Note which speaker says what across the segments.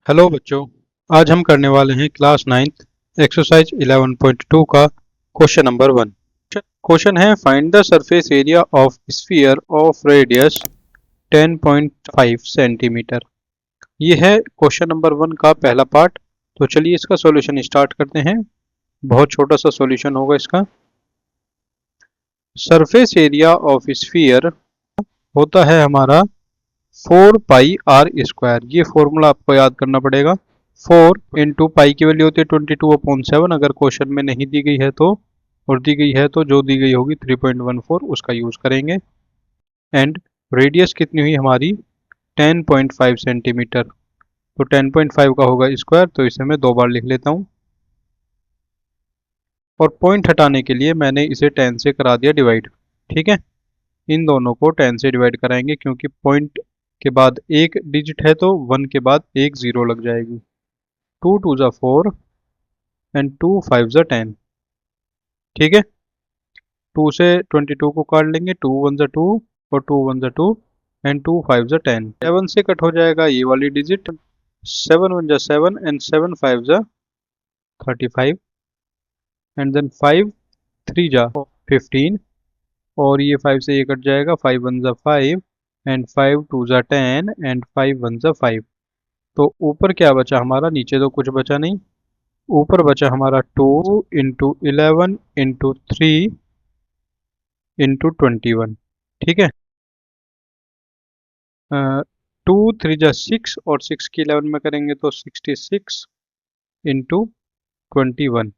Speaker 1: Hello बच्चों। आज हम करने वाले हैं क्लास 9th एक्सरसाइज 11.2 का क्वेश्चन नंबर 1। क्वेश्चन है find the surface area of sphere of radius 10.5 centimetre. ये है क्वेश्चन नंबर 1 का पहला पार्ट। तो चलिए इसका सॉल्यूशन स्टार्ट करते हैं। बहुत छोटा सा सॉल्यूशन होगा इसका। सरफेस एरिया ऑफ स्फीयर होता है हमारा 4 पाई r²। ये फॉर्मूला आपको याद करना पड़ेगा। 4 × पाई की वैल्यू होती है 22/7। अगर क्वेश्चन में नहीं दी गई है तो, और दी गई है तो जो दी गई होगी 3.14 उसका यूज करेंगे। एंड रेडियस कितनी हुई हमारी 10.5 सेंटीमीटर। तो 10.5 का होगा स्क्वायर, तो इसे मैं 2 बार लिख लेता हूँ। और पॉइंट हटाने के लिए मैंने इसे 10 से करा दिया डिवाइड। ठीक है, इन दोनों को 10 से डिवाइड कराएंगे क्योंकि पॉइंट के बाद एक डिजिट है तो 1 के बाद एक जीरो लग जाएगी। 2 × 2 = 4 एंड 2 × 5 = 10। ठीक है, 2 से 22 को काट लेंगे। 2 × 1 = 2 और 2 × 1 = 2 एंड 2 × 5 = 10। 7 से कट हो जाएगा ये वाली डिजिट। 7 × 1 = 7 एंड 7 × 5 = 35 एंड देन 5 × 3 = 15 और ये 5 से ये कट जाएगा। 5 × 1 = 5 एंड 5 × 2 = 10 एंड 5 × 1 = 5। तो ऊपर क्या बचा हमारा, नीचे तो कुछ बचा नहीं। ऊपर बचा हमारा 2 × 11 × 3 × 21। ठीक है, 2 3 × 6 और 6 की 11 में करेंगे तो 66 × 21।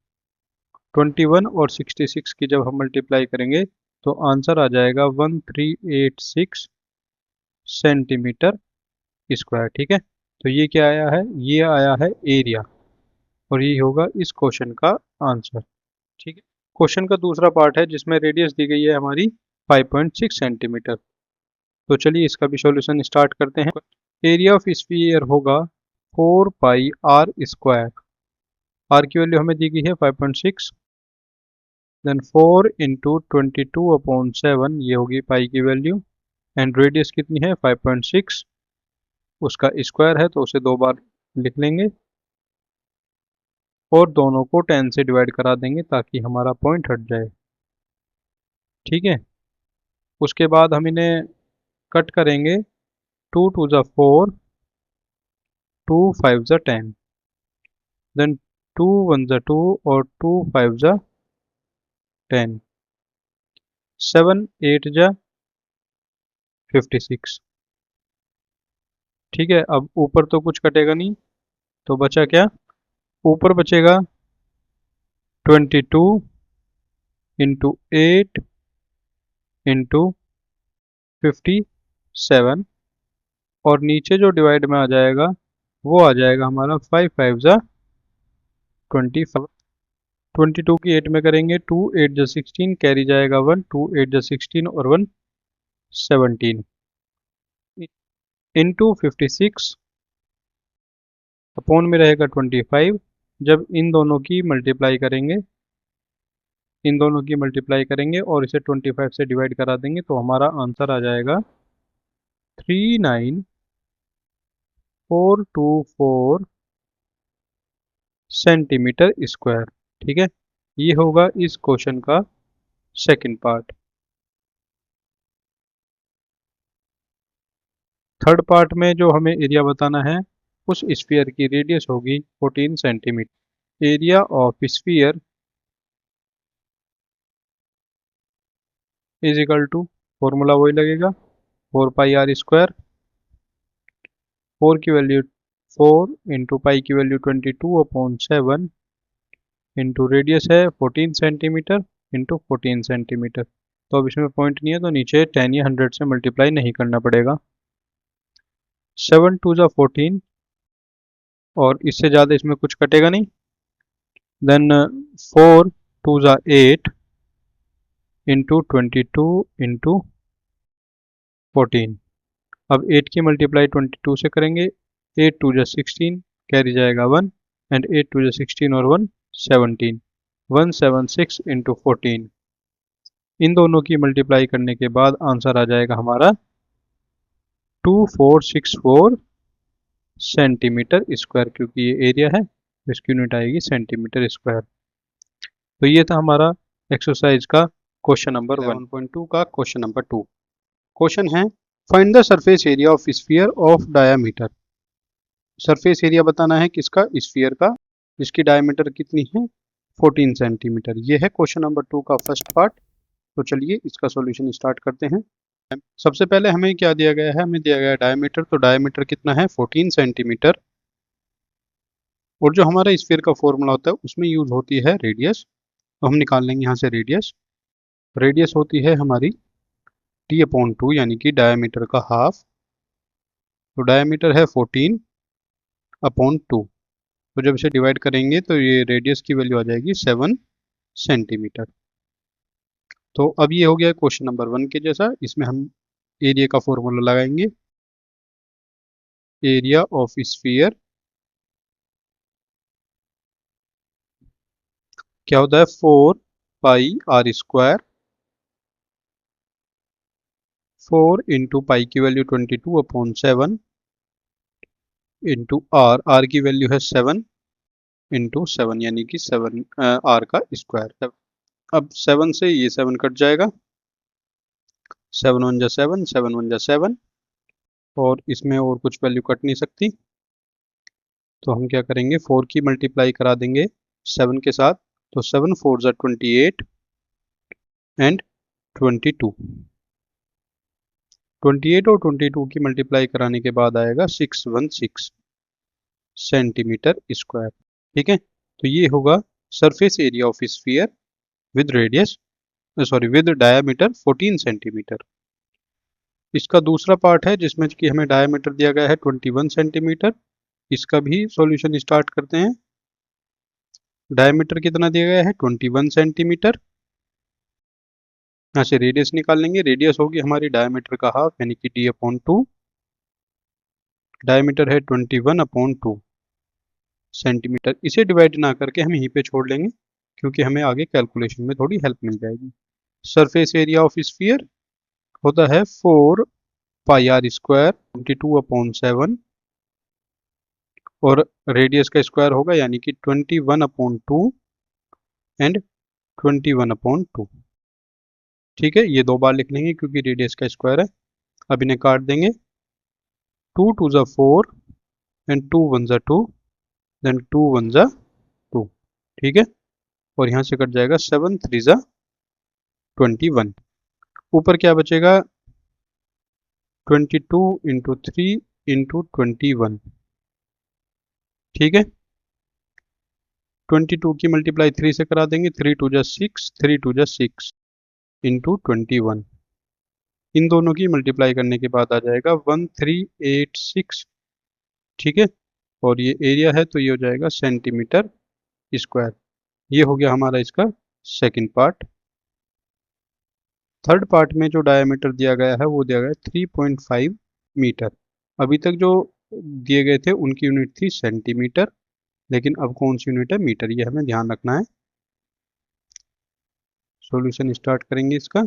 Speaker 1: 21 और 66 की जब हम मल्टीप्लाई करेंगे तो आंसर आ जाएगा 1386 सेंटीमीटर स्क्वायर। ठीक है, तो ये क्या आया है, ये आया है एरिया, और ये होगा इस क्वेश्चन का आंसर। ठीक है, क्वेश्चन का दूसरा पार्ट है जिसमें रेडियस दी गई है हमारी 5.6 सेंटीमीटर। तो चलिए इसका भी सॉल्यूशन स्टार्ट करते हैं। एरिया ऑफ स्फीयर होगा 4 पाई r²। r की वैल्यू हमें दी गई है 5.6, देन 4 × 22/7 ये होगी पाई की वैल्यू। एंड रेडियस कितनी है 5.6, उसका स्क्वायर है तो उसे 2 बार लिख लेंगे और दोनों को 10 से डिवाइड करा देंगे ताकि हमारा पॉइंट हट जाए। ठीक है, उसके बाद हम इन्हें कट करेंगे। 2 × 2 = 4, 2 × 5 = 10, देन 2 × 1 = 2 और 2 × 5 = 10, 7 × 8 = 56। ठीक है, अब ऊपर तो कुछ कटेगा नहीं, तो बचा क्या, ऊपर बचेगा 22 × 8 × 57 और नीचे जो डिवाइड में आ जाएगा वो आ जाएगा हमारा 5 × 5 = 25। 22 की 8 में करेंगे 2 8 = 16, कैरी जाएगा 1, 2 8 = 16 और 1 17 इंटू 56 अपॉन में रहेगा 25। जब इन दोनों की मल्टीप्लाई करेंगे, इन दोनों की मल्टीप्लाई करेंगे और इसे 25 से डिवाइड करा देंगे तो हमारा आंसर आ जाएगा 39424 सेंटीमीटर स्क्वायर। ठीक है, ये होगा इस क्वेश्चन का सेकंड पार्ट। थर्ड पार्ट में जो हमें एरिया बताना है, उस स्फीयर की रेडियस होगी 14 centimetre. Area of sphere is equal to, formula वही लगेगा 4 पाई r²। 4 की वैल्यू 4 × पाई की वैल्यू 22/7 इंटू रेडियस है 14 सेंटीमीटर इंटू 14 सेंटीमीटर। तो अब इसमें पॉइंट नहीं है तो नीचे 10 या 100 से मल्टीप्लाई नहीं करना पड़ेगा। 7 × 2 = 14 और इससे ज़्यादा इसमें कुछ कटेगा नहीं। Then 4 × 2 = 8 into 22 into 14। अब 8 की मल्टीप्लाई 22 से करेंगे। 8 × 2 = 16, कैरी जाएगा 1 एंड 8 × 2 = 16 और 1 17, 176 इंटू 14। इन दोनों की मल्टीप्लाई करने के बाद आंसर आ जाएगा हमारा 2464 सेंटीमीटर स्क्वायर, क्योंकि ये एरिया है, इसकी यूनिट आएगी सेंटीमीटर स्क्वायर। तो ये था हमारा एक्सरसाइज का क्वेश्चन नंबर 1.2 का क्वेश्चन नंबर 2। क्वेश्चन है find the surface area of sphere of diameter. Surface area बताना है किसका, स्फीयर का, जिसकी डायमीटर कितनी है 14 सेंटीमीटर। ये है क्वेश्चन नंबर 2 का फर्स्ट पार्ट। तो चलिए इसका सॉल्यूशन स्टार्ट करते हैं। सबसे पहले हमें क्या दिया गया है, हमें दिया गया है डायमीटर। तो डायमीटर कितना है 14 सेंटीमीटर। और जो हमारा स्फीयर का फॉर्मूला होता है उसमें यूज होती है रेडियस। तो हम निकाल लेंगे यहाँ से रेडियस। रेडियस होती है हमारी t/2 यानी कि डायमीटर का हाफ। तो डायमीटर है 14/2। तो जब इसे डिवाइड करेंगे तो ये रेडियस की वैल्यू आ जाएगी 7 सेंटीमीटर। तो अब ये हो गया क्वेश्चन नंबर 1 के जैसा। इसमें हम एरिया का फॉर्मूला लगाएंगे। एरिया ऑफ स्फीयर क्या होता है 4 पाई r²। 4 इंटू पाई की वैल्यू 22/7 इंटू आर की वैल्यू है 7 इंटू 7 यानी कि 7 आर का स्क्वायर। अब 7 से ये 7 कट जाएगा, 7 1 जा 7, 7 1 जा 7, और इसमें और कुछ वैल्यू कट नहीं सकती। तो हम क्या करेंगे 4 की मल्टीप्लाई करा देंगे 7 के साथ। तो 7 4 जा 28 एंड 22। 28 और 22 की मल्टीप्लाई कराने के बाद आएगा 616 सेंटीमीटर स्क्वायर। ठीक है, तो ये होगा surface area of sphere with radius, sorry with diameter 14 centimetre. इसका दूसरा पार्ट है जिसमें कि हमें डायमीटर दिया गया है 21 सेंटीमीटर। इसका भी सॉल्यूशन स्टार्ट करते हैं। डायमीटर कितना दिया गया है 21 सेंटीमीटर। यहाँ से रेडियस निकाल लेंगे। रेडियस होगी हमारी डायमीटर का हाफ यानी कि d/2। डायमीटर है 21/2 सेंटीमीटर। इसे डिवाइड ना करके हम यहीं पे छोड़ लेंगे क्योंकि हमें आगे कैलकुलेशन में थोड़ी हेल्प मिल जाएगी। सरफेस एरिया ऑफ स्फीयर होता है 4 पाई r² 22/7 और रेडियस का स्क्वायर होगा यानी कि 21/2 एंड 21/2। ठीक है, ये दो बार लिख लेंगे क्योंकि रेडियस का स्क्वायर है। अब इन्हें काट देंगे। 2 2 जा 4 एंड 2 1 जा 2 देन 2 1 जा 2। ठीक है, और यहाँ से कट जाएगा 7 3 जा 21। ऊपर क्या बचेगा 22 इंटू 3 इंटू 21। ठीक है, 22 की मल्टीप्लाई 3 से करा देंगे। 3 2 जा 6, 3 2 जा 6 इंटू 21। इन दोनों की मल्टीप्लाई करने के बाद आ जाएगा 1386। ठीक है, और ये एरिया है तो ये हो जाएगा सेंटीमीटर स्क्वायर। ये हो गया हमारा इसका सेकंड पार्ट। थर्ड पार्ट में जो डायमीटर दिया गया है वो दिया गया है 3.5 मीटर। अभी तक जो दिए गए थे उनकी यूनिट थी सेंटीमीटर, लेकिन अब कौन सी यूनिट है मीटर, ये हमें ध्यान रखना है। सॉल्यूशन स्टार्ट करेंगे इसका।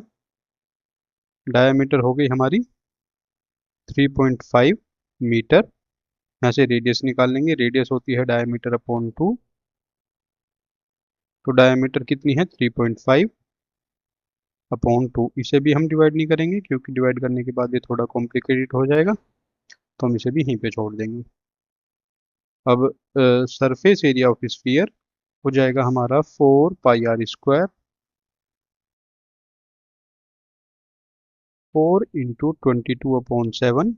Speaker 1: डायमीटर हो गई हमारी 3.5 मीटर। यहाँ से रेडियस निकाल लेंगे। रेडियस होती है डायमीटर/2। तो डायमीटर कितनी है 3.5/2। इसे भी हम डिवाइड नहीं करेंगे क्योंकि डिवाइड करने के बाद ये थोड़ा कॉम्प्लिकेटेड हो जाएगा, तो हम इसे भी यहीं पे छोड़ देंगे। अब सरफेस एरिया ऑफ स्फीयर हो जाएगा हमारा 4 पाई r²। 4 इंटू 22/7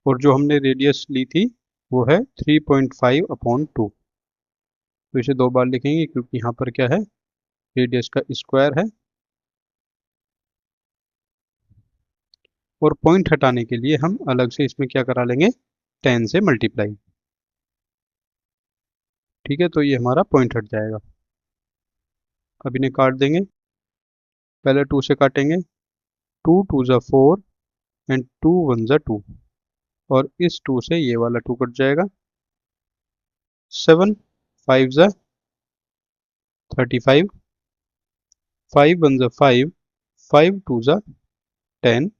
Speaker 1: और जो हमने रेडियस ली थी वो है 3.5/2। तो इसे दो बार लिखेंगे क्योंकि यहाँ पर क्या है रेडियस का स्क्वायर है। और पॉइंट हटाने के लिए हम अलग से इसमें क्या करा लेंगे 10 से मल्टीप्लाई। ठीक है, तो ये हमारा पॉइंट हट जाएगा। अब इन्हें काट देंगे। पहले 2 से काटेंगे। 2 2 जा 4 एंड 2 1 जा 2 और इस 2 से ये वाला 2 कट जाएगा। 7 5 जा 35, 5 1 जा 5, 5 2 जा 10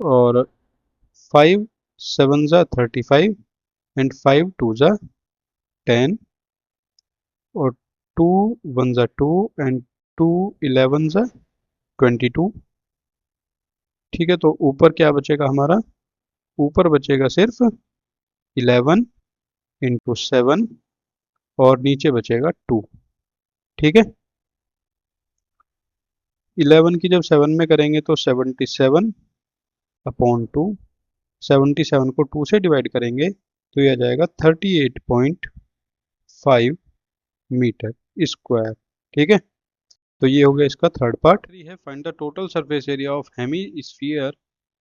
Speaker 1: और 5 7 ज़ा 35 एंड 5 2 ज़ा 10 और 2 1 ज़ा 2 एंड 2 11 ज़ा 22। ठीक है, तो ऊपर क्या बचेगा हमारा? ऊपर बचेगा सिर्फ 11 इंटू 7 और नीचे बचेगा 2। ठीक है, 11 की जब 7 में करेंगे तो 77 अपॉन 2, 77 को 2 से डिवाइड करेंगे तो यह आ जाएगा 38.5 मीटर स्क्वायर। ठीक है, तो ये हो गया इसका थर्ड पार्ट। है find the total surface area of hemisphere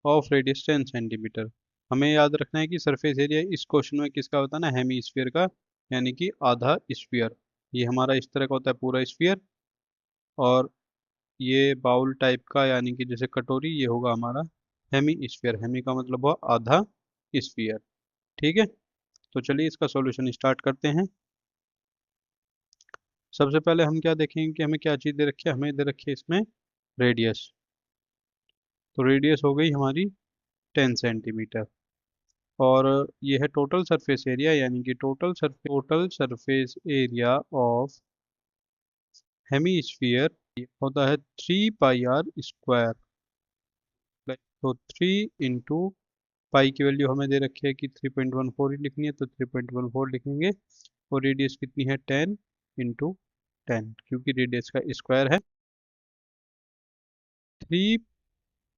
Speaker 1: of radius 10 centimetre. हमें याद रखना है कि सरफेस एरिया इस क्वेश्चन में किसका होता है ना, हेमी स्फीयर का, यानी कि आधा स्फीयर। ये हमारा इस तरह का होता है पूरा स्फीयर, और ये बाउल टाइप का यानी कि जैसे कटोरी, ये होगा हमारा हेमी स्फीयर। हेमी का मतलब हुआ आधा स्फीयर। ठीक है, तो चलिए इसका सॉल्यूशन स्टार्ट करते हैं। सबसे पहले हम क्या देखेंगे कि हमें क्या चीज़ दे रखी है। हमें दे रखी है इसमें रेडियस। तो रेडियस हो गई हमारी 10 सेंटीमीटर, और ये है टोटल सरफेस एरिया, यानी कि total surface area of hemisphere होता है 3 पाई r स्क्वायर। तो 3 इंटू पाई की वैल्यू हमें दे रखी है कि 3.14 ही लिखनी है, तो 3.14 लिखेंगे। और रेडियस कितनी है? 10 इंटू 10, क्योंकि रेडियस का स्क्वायर है। 3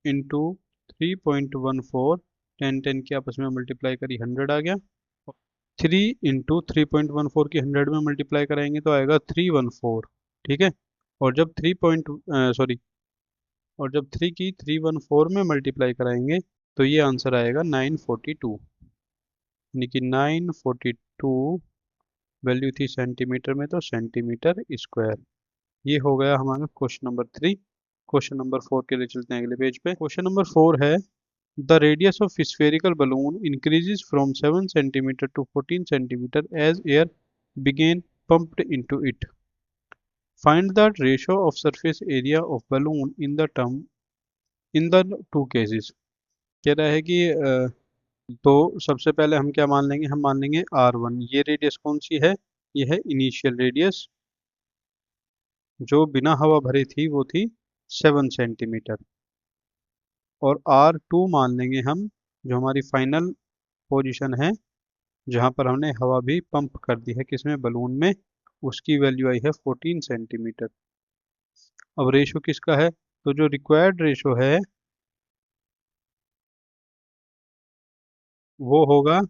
Speaker 1: इंटू 3.14, 10 की आपस में मल्टीप्लाई करी 100 आ गया। 3 इंटू 3.14 की 100 में मल्टीप्लाई कराएंगे तो आएगा 314। ठीक है, और जब 3 की 314 में मल्टीप्लाई कराएंगे तो ये आंसर आएगा 942, यानी कि 942 वैल्यू थी सेंटीमीटर में, तो सेंटीमीटर स्क्वायर। ये हो गया हमारा क्वेश्चन नंबर 3। क्वेश्चन नंबर 4 के लिए चलते हैं अगले पेज पे। क्वेश्चन नंबर 4 है the radius of spherical balloon increases from 7 centimeter to 14 centimeter as air begin pumped into it. Find the ratio of surface area of balloon in the two cases. कह रहा है कि तो सबसे पहले हम क्या मान लेंगे? हम मान लेंगे R1। ये रेडियस कौन सी है? ये है इनिशियल रेडियस, जो बिना हवा भरे थी वो थी 7 सेंटीमीटर। और R2 मान लेंगे हम, जो हमारी फाइनल पोजीशन है जहां पर हमने हवा भी पंप कर दी है किसमें? बलून में। उसकी वैल्यू आई है 14 सेंटीमीटर। अब रेशो किसका है? तो जो रिक्वायर्ड रेशो है वो होगा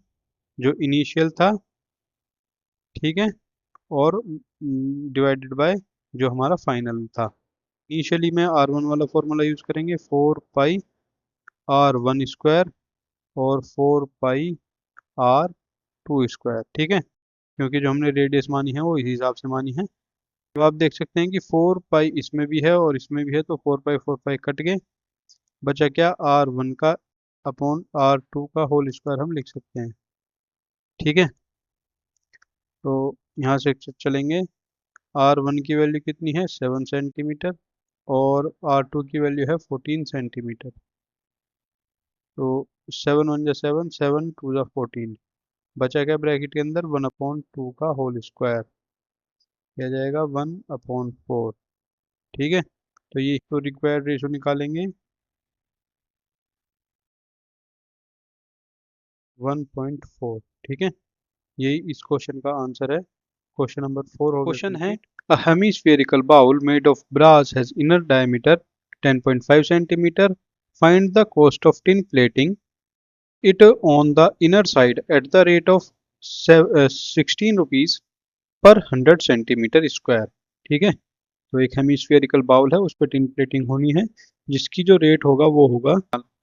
Speaker 1: जो इनिशियल था, ठीक है, और डिवाइडेड बाय जो हमारा फाइनल था। इनिशियली में R1 वाला फॉर्मूला यूज करेंगे, 4 पाई R1 स्क्वायर और 4 पाई R2 स्क्वायर। ठीक है, क्योंकि जो हमने रेडियस मानी है वो इस हिसाब से मानी है। तो आप देख सकते हैं कि 4 पाई इसमें भी है और इसमें भी है, तो 4 पाई कट गए। बचा क्या? R1 का अपॉन R2 का होल स्क्वायर हम लिख सकते हैं। ठीक है, तो यहाँ से चलेंगे। R1 की वैल्यू कितनी है? 7 सेंटीमीटर, और R2 की वैल्यू है 14 सेंटीमीटर। तो 7 1 जा 7, 7 2 जा 14। बचा क्या ब्रैकेट के अंदर? 1/2 का होल स्क्वायर, किया जाएगा 1/4। ठीक है, तो ये तो रिक्वायर्ड रेशो निकालेंगे 1.4। ठीक है, यही इस क्वेश्चन का आंसर है। क्वेश्चन नंबर 4 हो गया। क्वेश्चन है a hemispherical bowl made of brass has inner diameter 10.5 centimetre. Find the cost of tin plating it on the inner side at the rate of 16 rupees per 100 centimetre square. ठीक है, तो एक hemispherical bowl है, उस पर tin plating होनी है, जिसकी जो रेट होगा वो होगा,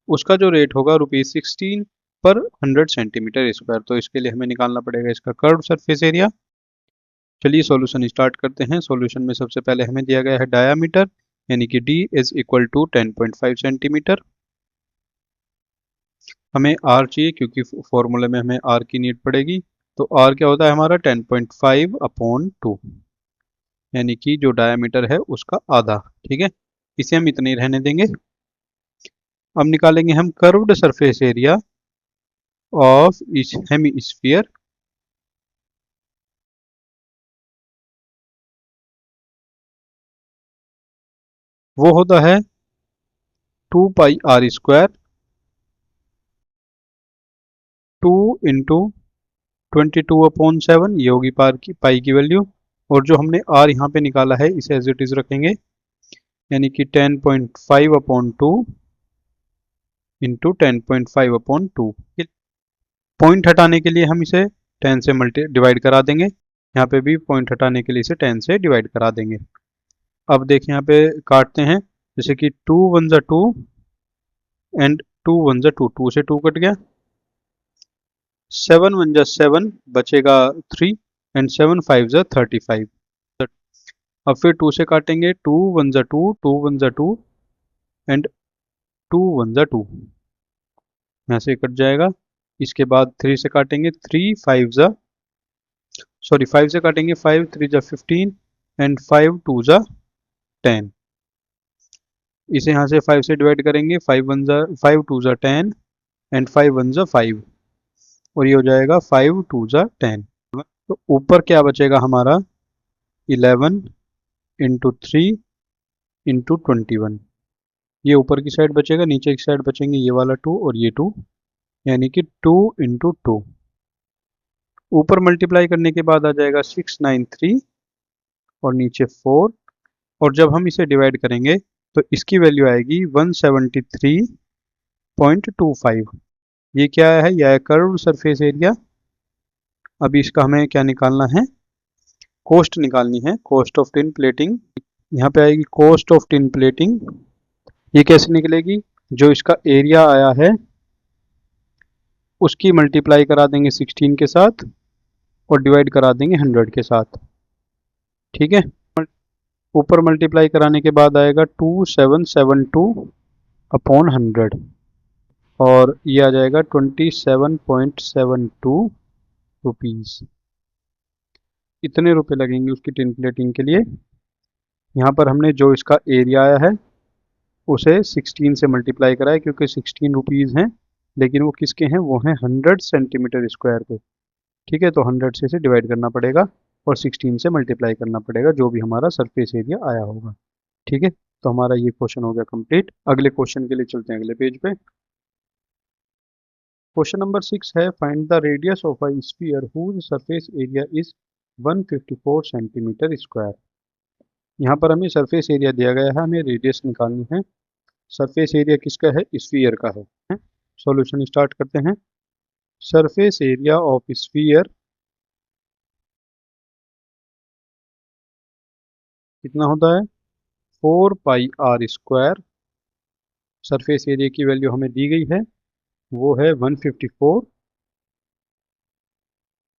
Speaker 1: उसका जो रेट होगा ₹16 पर 100 सेंटीमीटर स्क्वायर। तो इसके लिए हमें निकालना पड़ेगा इसका कर्व सरफेस एरिया। चलिए सॉल्यूशन स्टार्ट करते हैं। सॉल्यूशन में सबसे पहले हमें दिया गया है डायामीटर, यानी कि D is equal to 10.5 centimetre. हमें R चाहिए क्योंकि फॉर्मूले में हमें R की नीड पड़ेगी। तो R क्या होता है हमारा? 10.5/2, यानी कि जो डायामीटर है उसका आधा। ठीक है, इसे हम इतने ही रहने देंगे। अब निकालेंगे हम कर्व्ड सरफेस एरिया ऑफ इस हेमीस्फीयर वो होता है 2 पाई r² 2 × 22/7, ये होगी पाई की वैल्यू। और जो हमने आर यहाँ पे निकाला है इसे एज इट इज रखेंगे, यानी कि 10.5/2 इंटू 10.5/2। पॉइंट हटाने के लिए हम इसे 10 से मल्टी डिवाइड करा देंगे, यहाँ पे भी पॉइंट हटाने के लिए इसे 10 से डिवाइड करा देंगे। अब देखिए यहाँ पे काटते हैं, जैसे कि 2 × 1 = 2 एंड 2 × 1 = 2, 2 से 2 कट गया, 7 × 1 = 7 बचेगा 3 एंड 7 × 5 = 35। अब फिर 2 से काटेंगे, 2 × 1 = 2, 2 × 1 = 2 एंड 2 × 1 = 2, यहाँ से कट जाएगा। इसके बाद 3 से काटेंगे, 5 से काटेंगे, 5 × 3 = 15 एंड 5 × 2 = 10। इसे यहाँ से 5 से डिवाइड करेंगे, 5 × 2 = 10 एंड 5 × 1 = 5, और ये हो जाएगा 5 × 2 = 10। तो ऊपर क्या बचेगा हमारा, 11 × 3 × 21, ये ऊपर की साइड बचेगा, नीचे की साइड बचेंगे ये वाला 2 और ये 2, यानी कि 2 × 2। ऊपर मल्टीप्लाई करने के बाद आ जाएगा 693 और नीचे 4, और जब हम इसे डिवाइड करेंगे तो इसकी वैल्यू आएगी 173.25। ये क्या है, यह है कर्व सरफेस एरिया। अभी इसका हमें क्या निकालना है, कॉस्ट निकालनी है, कॉस्ट ऑफ टिन प्लेटिंग। यहाँ पे आएगी कॉस्ट ऑफ टिन प्लेटिंग। ये कैसे निकलेगी, जो इसका एरिया आया है उसकी मल्टीप्लाई करा देंगे 16 के साथ और डिवाइड करा देंगे 100 के साथ, ठीक है। ऊपर मल्टीप्लाई कराने के बाद आएगा 2772/100 और ये आ जाएगा 27.72 रुपीज़। इतने रुपए लगेंगे उसकी टिन प्लेटिंग के लिए। यहाँ पर हमने जो इसका एरिया आया है उसे 16 से मल्टीप्लाई कराया, क्योंकि 16 रुपीज़ हैं, लेकिन वो किसके हैं, वो हैं 100 सेंटीमीटर स्क्वायर के, ठीक है। तो 100 से इसे डिवाइड करना पड़ेगा और 16 से मल्टीप्लाई करना पड़ेगा, जो भी हमारा सरफेस एरिया आया होगा, ठीक है। तो हमारा ये क्वेश्चन हो गया कंप्लीट। अगले क्वेश्चन के लिए चलते हैं अगले पेज पे। क्वेश्चन नंबर 6 है, find the radius of a sphere whose surface area is 154 centimetre square. यहाँ पर हमें सरफेस एरिया दिया गया है, हमें रेडियस निकालनी है। सरफेस एरिया किसका है, स्फीयर का है। सॉल्यूशन स्टार्ट करते हैं। सरफेस एरिया ऑफ स्फीयर कितना होता है, 4 पाई r²। सरफेस एरिया की वैल्यू हमें दी गई है, वो है 154,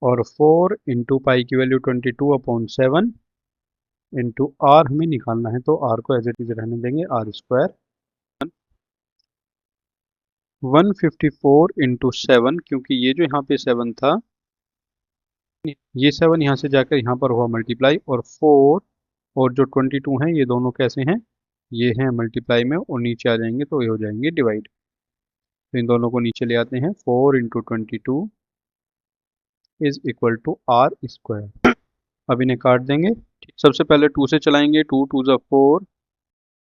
Speaker 1: और 4 × पाई की वैल्यू 22/7 इंटू आर हमें निकालना है, तो आर को एज इट इज रहने देंगे, r²। 154 × 7, क्योंकि ये जो यहाँ पे 7 था, ये 7 यहाँ से जाकर यहाँ पर हुआ मल्टीप्लाई, और 4 और जो 22 हैं ये दोनों कैसे हैं, ये हैं मल्टीप्लाई में, और नीचे आ जाएंगे तो ये हो जाएंगे डिवाइड। तो इन दोनों को नीचे ले आते हैं, 4 × 22 इज इक्वल टू r²। अब इन्हें काट देंगे। सबसे पहले 2 से चलाएंगे, 2 × 2 = 4,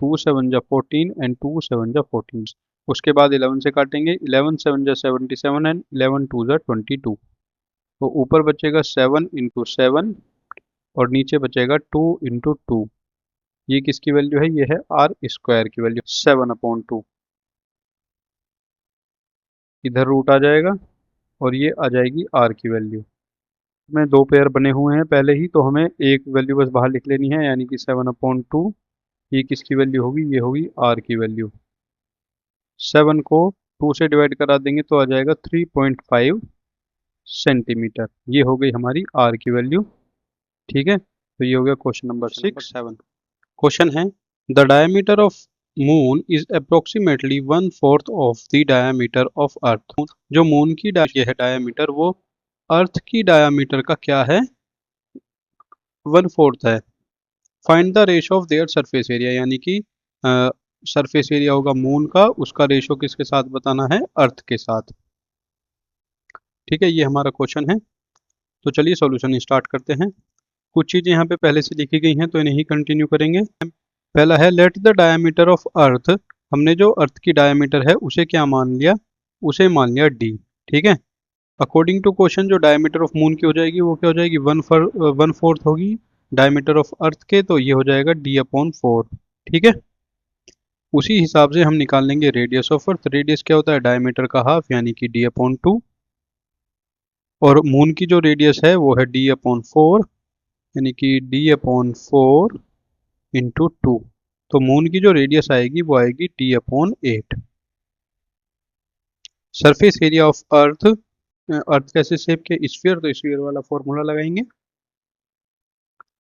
Speaker 1: 2 × 7 = 14 एंड 2 × 7 = 14। उसके बाद 11 से काटेंगे, 11 × 7 = 77 एंड 11 × 2 = 22। तो ऊपर बचेगा 7 × 7 और नीचे बचेगा 2 × 2। ये किसकी वैल्यू है, ये है r² की वैल्यू, 7/2। इधर रूट आ जाएगा और ये आ जाएगी r की वैल्यू। में 2 पेयर बने हुए हैं पहले ही, तो हमें एक वैल्यू बस बाहर लिख लेनी है, यानी कि 7/2। ये किसकी वैल्यू होगी, ये होगी r की वैल्यू। 7 को 2 से डिवाइड करा देंगे तो आ जाएगा 3.5 सेंटीमीटर। ये हो गई हमारी r की वैल्यू, ठीक है। तो ये हो गया क्वेश्चन नंबर 6-7। क्वेश्चन है, the diameter of moon is approximately 1/4 of the diameter of earth. जो मून की ये है डायमीटर, वो अर्थ की डायमीटर का क्या है, 1/4 है। Find the ratio of their surface area, यानी कि सरफेस एरिया होगा मून का, उसका रेशो किसके साथ बताना है, अर्थ के साथ। ठीक है, ये हमारा क्वेश्चन है। तो चलिए सॉल्यूशन स्टार्ट करते हैं। कुछ चीज़ें यहाँ पे पहले से लिखी गई हैं तो इन्हें ही कंटिन्यू करेंगे। पहला है let the diameter of earth. हमने जो अर्थ की डायमीटर है उसे क्या मान लिया, उसे मान लिया डी। ठीक है, अकॉर्डिंग टू क्वेश्चन जो डायमीटर ऑफ मून की हो जाएगी वो क्या हो जाएगी, 1/4 होगी डायमीटर ऑफ अर्थ के, तो ये हो जाएगा d/4। ठीक है, उसी हिसाब से हम निकाल लेंगे रेडियस ऑफ अर्थ। रेडियस क्या होता है, डायमीटर का हाफ यानी कि d/2। और मून की जो रेडियस है वो है d/4 यानी कि d/4 इंटू 2। तो मून की जो रेडियस आएगी वो आएगी d/8। Surface area of earth, earth कैसे शेप के, स्फीयर, तो स्फीयर वाला फॉर्मूला लगाएंगे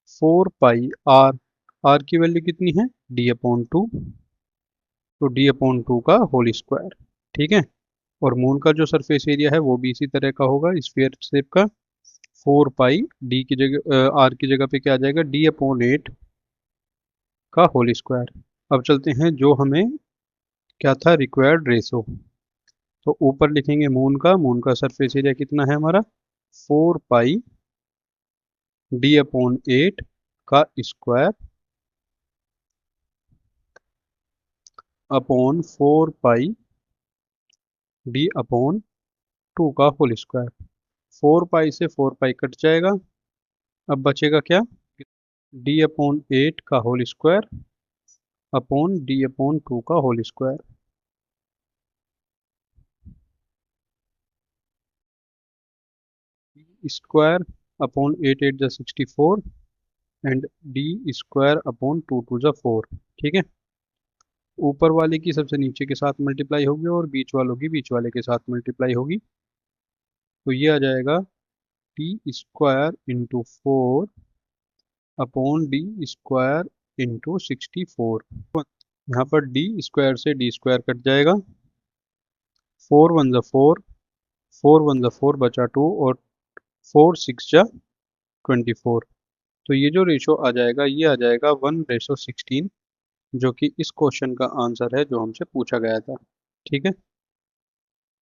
Speaker 1: 4 पाई आर की वैल्यू कितनी है d/2, तो d/2 का होल स्क्वायर। ठीक है, और मून का जो सरफेस एरिया है वो भी इसी तरह का होगा, स्फीयर शेप का। 4 पाई डी की जगह आर की जगह पे क्या आ जाएगा, d/8 का होल स्क्वायर। अब चलते हैं जो हमें क्या था, रिक्वायर्ड रेशो। तो ऊपर लिखेंगे मून का सरफेस एरिया कितना है हमारा, 4 पाई d/8 का स्क्वायर अपॉन 4 पाई d/2 का होल स्क्वायर। 4 पाई से 4 पाई कट जाएगा, अब बचेगा क्या, d/8 का होल स्क्वायर अपॉन d/2 का होल स्क्वायर। स्क्वायर अपॉन 8 8 जा 64 एंड डी स्क्वायर अपॉन 2 2 जा 4। ठीक है, ऊपर वाले की सबसे नीचे के साथ मल्टीप्लाई होगी और बीच वालों की बीच वाले के साथ मल्टीप्लाई होगी। तो ये आ जाएगा D square into 4 upon D square into 64। यहाँ पर डी स्क्वायर से डी स्क्वायर कट जाएगा, 4 1 जा 4, 4 1 जा 4 बचा 2 और 4 6 जा 24। तो ये जो रेशो आ जाएगा ये आ जाएगा 1:16, जो कि इस क्वेश्चन का आंसर है जो हमसे पूछा गया था। ठीक है,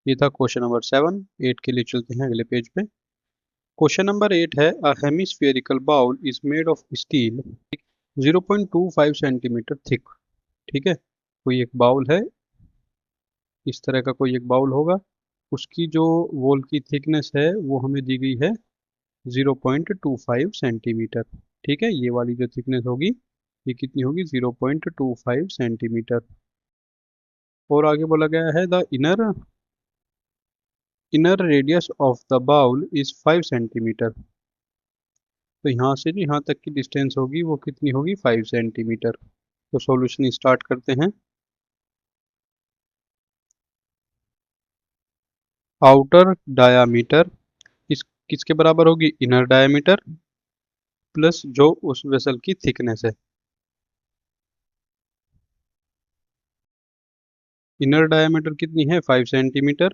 Speaker 1: ये था क्वेश्चन नंबर 7। 8 के लिए चलते हैं अगले पेज पे। क्वेश्चन नंबर 8 है a hemispherical bowl is made of steel 0.25 centimetre thick. ठीक है, कोई एक बाउल है, इस तरह का कोई एक बाउल होगा, उसकी जो वॉल की थिकनेस है वो हमें दी गई है 0.25 सेंटीमीटर। ठीक है, ये वाली जो थिकनेस होगी ये कितनी होगी, 0.25 सेंटीमीटर। और आगे बोला गया है the inner radius of the bowl is 5 centimetre. तो यहाँ से जो यहाँ तक की डिस्टेंस होगी वो कितनी होगी, 5 सेंटीमीटर। तो सॉल्यूशन स्टार्ट करते हैं। आउटर डायामीटर इस किसके बराबर होगी, इनर डायामीटर प्लस जो उस वेसल की थिकनेस है। इनर डायामीटर कितनी है 5 सेंटीमीटर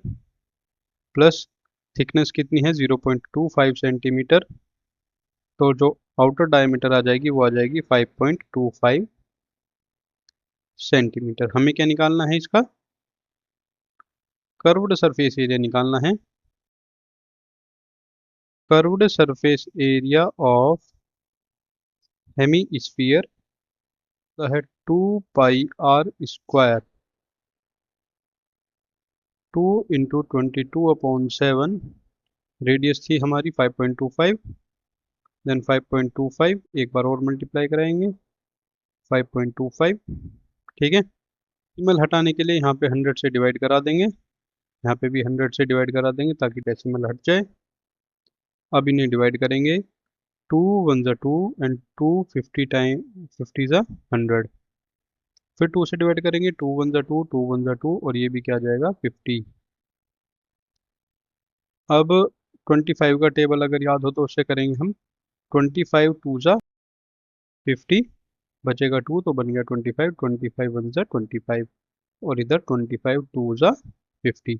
Speaker 1: प्लस थिकनेस कितनी है 0.25 सेंटीमीटर। तो जो आउटर डायमीटर आ जाएगी वो आ जाएगी 5.25 सेंटीमीटर। हमें क्या निकालना है, इसका कर्व्ड सरफेस एरिया निकालना है। Curved surface area of hemisphere है 2 पाई r स्क्वायर, 2 × 22/7। रेडियस थी हमारी 5.25, देन 5.25 एक बार और मल्टीप्लाई कराएंगे 5.25। ठीक है, डेसिमल हटाने के लिए यहाँ पे 100 से डिवाइड करा देंगे, यहाँ पे भी 100 से डिवाइड करा देंगे ताकि डेसिमल हट जाए। अब इन्हें डिवाइड करेंगे, 2 1 जा 2 एंड 2 50 टाइम 50 जा 100। फिर 2 से डिवाइड करेंगे, 2 1 जा 2, 2 1 जा 2 और ये भी क्या आ जाएगा 50। अब 25 का टेबल अगर याद हो तो उससे करेंगे हम, 25 2 जा 50 बचेगा 2 तो बन गया 25, 25 1 जा 25 और इधर 25 2 जा 50।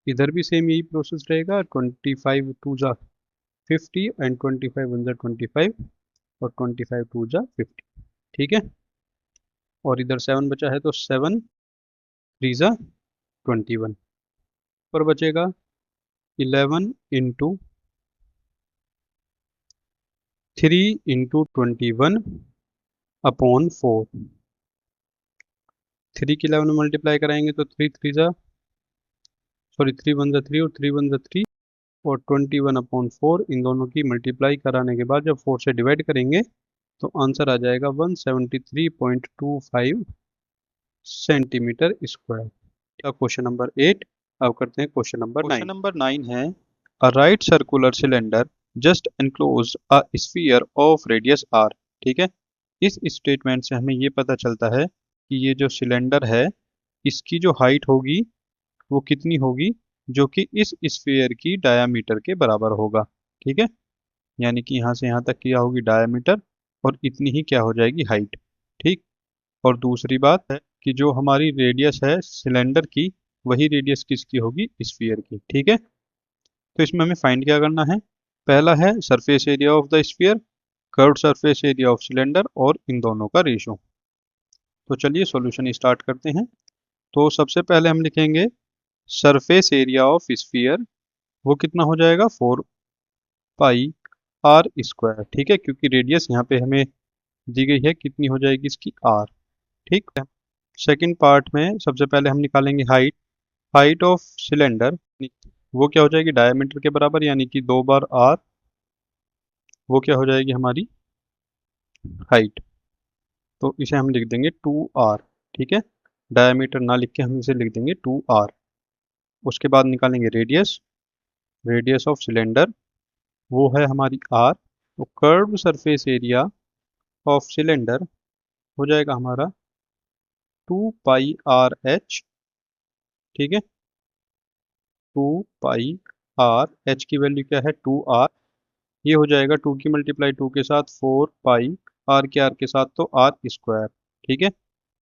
Speaker 1: इधर भी सेम यही प्रोसेस रहेगा, 25 2 जा 50 एंड 25 1 जा 25 और 25 2 जा 50। ठीक है, और इधर 7 बचा है तो 7 3 जा 21 पर बचेगा 11 इंटू 3 × 21 अपॉन 4। 3 की 11 में मल्टीप्लाई कराएंगे तो 3 और 3 और 21/4, इन दोनों की मल्टीप्लाई कराने के बाद जब 4 से डिवाइड करेंगे तो आंसर आ जाएगा 173.25 सेंटीमीटर स्क्वायर। Question number 8। अब करते हैं क्वेश्चन नंबर 9। क्वेश्चन नंबर 9 है, a right circular cylinder just enclose a sphere of radius r। ठीक है, इस स्टेटमेंट से हमें ये पता चलता है कि ये जो सिलेंडर है इसकी जो हाइट होगी वो कितनी होगी, जो कि इस स्फीयर की डायामीटर के बराबर होगा। ठीक है, यानी कि यहाँ से यहाँ तक क्या होगी डायामीटर, और इतनी ही क्या हो जाएगी हाइट। ठीक, और दूसरी बात है कि जो हमारी रेडियस है सिलेंडर की, वही रेडियस किसकी होगी, स्फीयर की। ठीक है, तो इसमें हमें फाइंड क्या करना है। पहला है surface area of the sphere, curved surface area of cylinder, और इन दोनों का रेशो। तो चलिए सॉल्यूशन स्टार्ट करते हैं। तो सबसे पहले हम लिखेंगे सरफेस एरिया ऑफ स्फीयर, वो कितना हो जाएगा 4πr²। ठीक है, क्योंकि रेडियस यहाँ पे हमें दी गई है कितनी हो जाएगी इसकी r। ठीक है, सेकंड पार्ट में सबसे पहले हम निकालेंगे हाइट। हाइट ऑफ सिलेंडर वो क्या हो जाएगी डायमीटर के बराबर, यानी कि 2 बार r, वो क्या हो जाएगी हमारी हाइट। तो इसे हम लिख देंगे 2r। ठीक है, डायमीटर ना लिख के हम इसे लिख देंगे 2r। उसके बाद निकालेंगे रेडियस। रेडियस ऑफ सिलेंडर वो है हमारी r। तो curve surface area of cylinder हो जाएगा हमारा 2πr(h). ठीक है, 2πr(h) की वैल्यू क्या है 2r। ये हो जाएगा 2 की मल्टीप्लाई 2 के साथ 4π, r के साथ तो r²। ठीक है,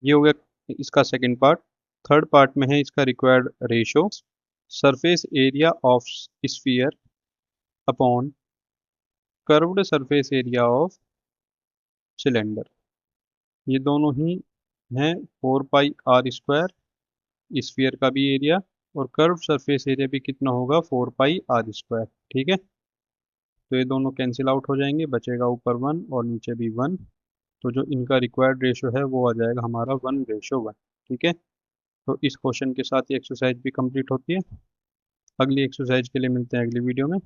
Speaker 1: ये हो गया इसका सेकंड पार्ट। थर्ड पार्ट में है इसका required ratio, surface area of sphere upon curved surface area of cylinder. ये दोनों ही हैं 4πr², स्फीयर का भी एरिया, और कर्व सरफेस एरिया भी कितना होगा 4πr²। ठीक है, तो ये दोनों कैंसिल आउट हो जाएंगे, बचेगा ऊपर 1 और नीचे भी 1। तो जो इनका रिक्वायर्ड रेशो है वो आ जाएगा हमारा 1:1। ठीक है, तो इस क्वेश्चन के साथ ये एक्सरसाइज भी कंप्लीट होती है। अगली एक्सरसाइज के लिए मिलते हैं अगली वीडियो में।